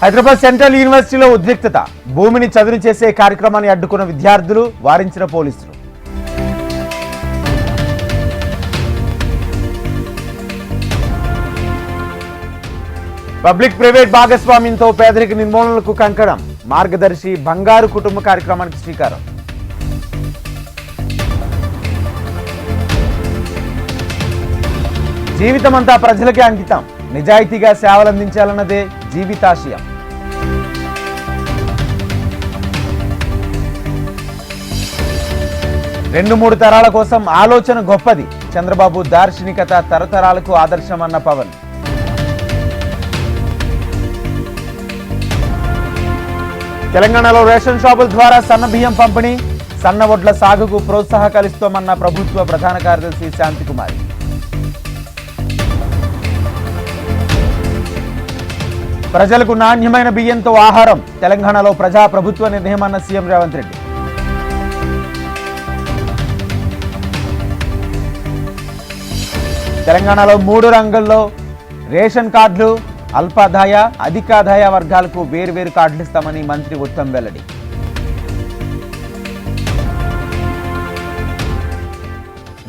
Hyderabad central యూనివర్సిటీలో ఉద్రిక్తత. భూమిని చదును చేసే కార్యక్రమాన్ని అడ్డుకున్న విద్యార్థులు, వారించిన పోలీసులు. పబ్లిక్ ప్రైవేట్ భాగస్వామ్యంతో పేదరిక నిర్మూలనకు కంకణం. మార్గదర్శి బంగారు కుటుంబ కార్యక్రమానికి శ్రీకారం. జీవితమంతా ప్రజలకే అంకితం. నిజాయితీగా సేవలందించాలన్నదే జీవితాశయం. రెండు మూడు తరాల కోసం ఆలోచన గొప్పది. చంద్రబాబు దార్శనికత తరతరాలకు ఆదర్శమన్న పవన్. తెలంగాణలో రేషన్ షాపుల ద్వారా సన్న బియ్యం పంపిణీ, సన్న వడ్ల సాగుకు ప్రోత్సాహకలిస్తామన్న ప్రభుత్వ ప్రధాన కార్యదర్శి శాంతికుమారి. ప్రజలకు నాణ్యమైన బియ్యంతో ఆహారం. తెలంగాణలో ప్రజాప్రభుత్వ నిర్ణయమన్న సీఎం రేవంత్ రెడ్డి. తెలంగాణలో 3 రంగాల్లో రేషన్ కార్డులు అల్పాదాయ, అధికాదాయ వర్గాలకు వేర్వేరు కార్డులు ఇస్తామని మంత్రి ఉత్తమ్ వెల్లడి.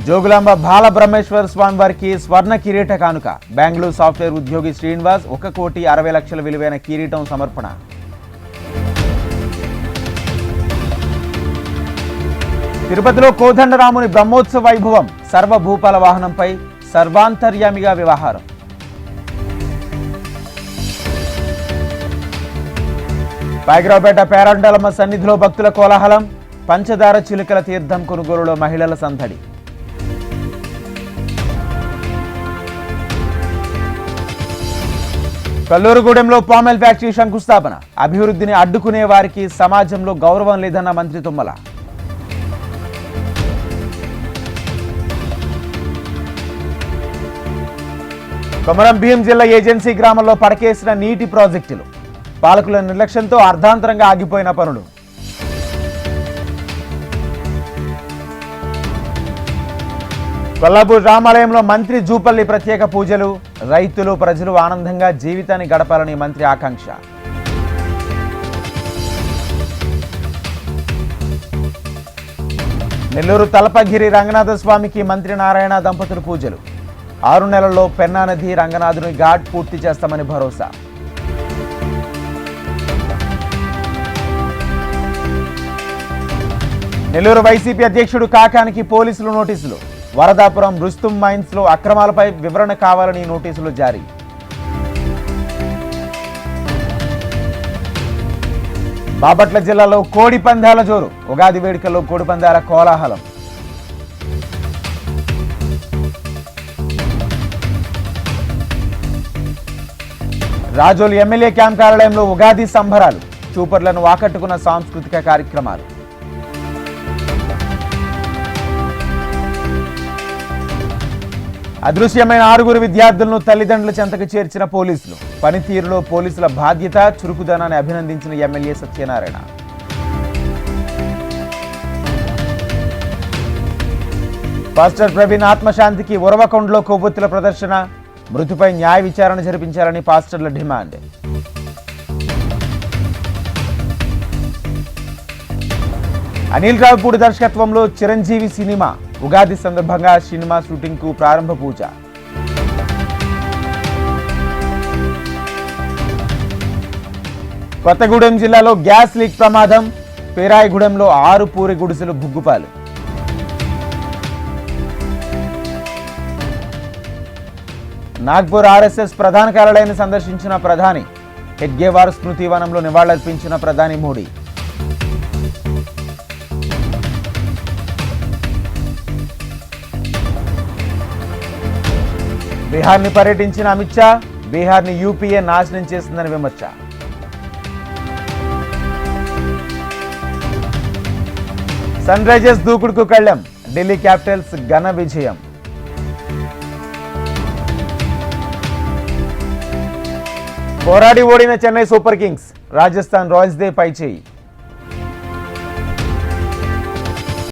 జోగులాంబ బాలబ్రహ్మేశ్వర స్వామి వారికి స్వర్ణ కిరీట కానుక. బెంగళూరు సాఫ్ట్వేర్ ఉద్యోగి శ్రీనివాస్ 1,60,00,000 విలువైన కిరీటం సమర్పణ. తిరుపతిలో కోదండరాముని బ్రహ్మోత్సవ వైభవం. సర్వభూపాల వాహనంపై సర్వాంతర్యామిగా వ్యవహారం. పాయకరావుపేట పేరంటాలమ్మ సన్నిధిలో భక్తుల కోలాహలం. పంచదార చిలుకల తీర్థం కొనుగోలులో మహిళల సందడి. కల్లూరుగూడెంలో పామెల్ ఫ్యాక్టరీ శంకుస్థాపన. అభివృద్ధిని అడ్డుకునే వారికి సమాజంలో గౌరవం లేదన్న మంత్రి తుమ్మల. కొమరం భీం జిల్లా ఏజెన్సీ గ్రామంలో పడకేసిన నీటి ప్రాజెక్టులు. పాలకుల నిర్లక్ష్యంతో అర్ధాంతరంగా ఆగిపోయిన పనులు. కొల్లాపూర్ రామాలయంలో మంత్రి జూపల్లి ప్రత్యేక పూజలు. రైతులు, ప్రజలు ఆనందంగా జీవితాన్ని గడపాలని మంత్రి ఆకాంక్ష. నెల్లూరు తలపగిరి రంగనాథ స్వామికి మంత్రి నారాయణ దంపతులు పూజలు. 6 నెలల్లో పెన్నా నది రంగనాథుని ఘాట్ పూర్తి చేస్తామని భరోసా. నెల్లూరు వైసీపీ అధ్యక్షుడు కాకానికి పోలీసులు నోటీసులు. వరదాపురం రుస్తుం మైన్స్ లో అక్రమాలపై వివరణ కావాలని నోటీసులు జారీ. బాపట్ల జిల్లాలో కోడి పందాల జోరు. ఉగాది వేడుకల్లో కోడి పందాల కోలాహలం. రాజోలు ఎమ్మెల్యే క్యాంప్ కార్యాలయంలో ఉగాది సంబరాలు. చూపర్లను ఆకట్టుకున్న సాంస్కృతిక కార్యక్రమాలు. అదృశ్యమైన 6 విద్యార్థులను తల్లిదండ్రుల చెంతకు చేర్చిన పోలీసులు. పనితీరులో పోలీసుల బాధ్యత, చురుకుదనాన్ని అభినందించిన ఎమ్మెల్యే సత్యనారాయణ. పాస్టర్ ప్రవీణ్ ఆత్మశాంతికి ఉరవకొండలో కొవ్వొత్తుల ప్రదర్శన. మృతిపై న్యాయ విచారణ జరిపించాలని పాస్టర్ల డిమాండ్. అనిల్ రావిపూడి దర్శకత్వంలో చిరంజీవి సినిమా. ఉగాది సందర్భంగా సినిమా షూటింగ్ కు ప్రారంభ పూజ. కొత్తగూడెం జిల్లాలో గ్యాస్ లీక్ ప్రమాదం. పేరాయిగూడెంలో 6 పూరి గుడిసెలు బుగ్గుపాలు. నాగ్పూర్ ఆర్ఎస్ఎస్ ప్రధాన కార్యాలయాన్ని సందర్శించిన ప్రధాని. హెడ్గేవార్ స్మృతి వనంలో నివాళులర్పించిన ప్రధాని మోడీ. బీహార్ని పర్యటించిన అమిత్ షా. బీహార్ని యూపీఏ నాశనం చేస్తుందని విమర్శ. సన్ రైజర్స్ దూకుడుకు కళ్లెం. ఢిల్లీ క్యాపిటల్స్ ఘన విజయం. పోరాడి ఓడిన Chennai Super Kings. Rajasthan Royals దే పైచేయి.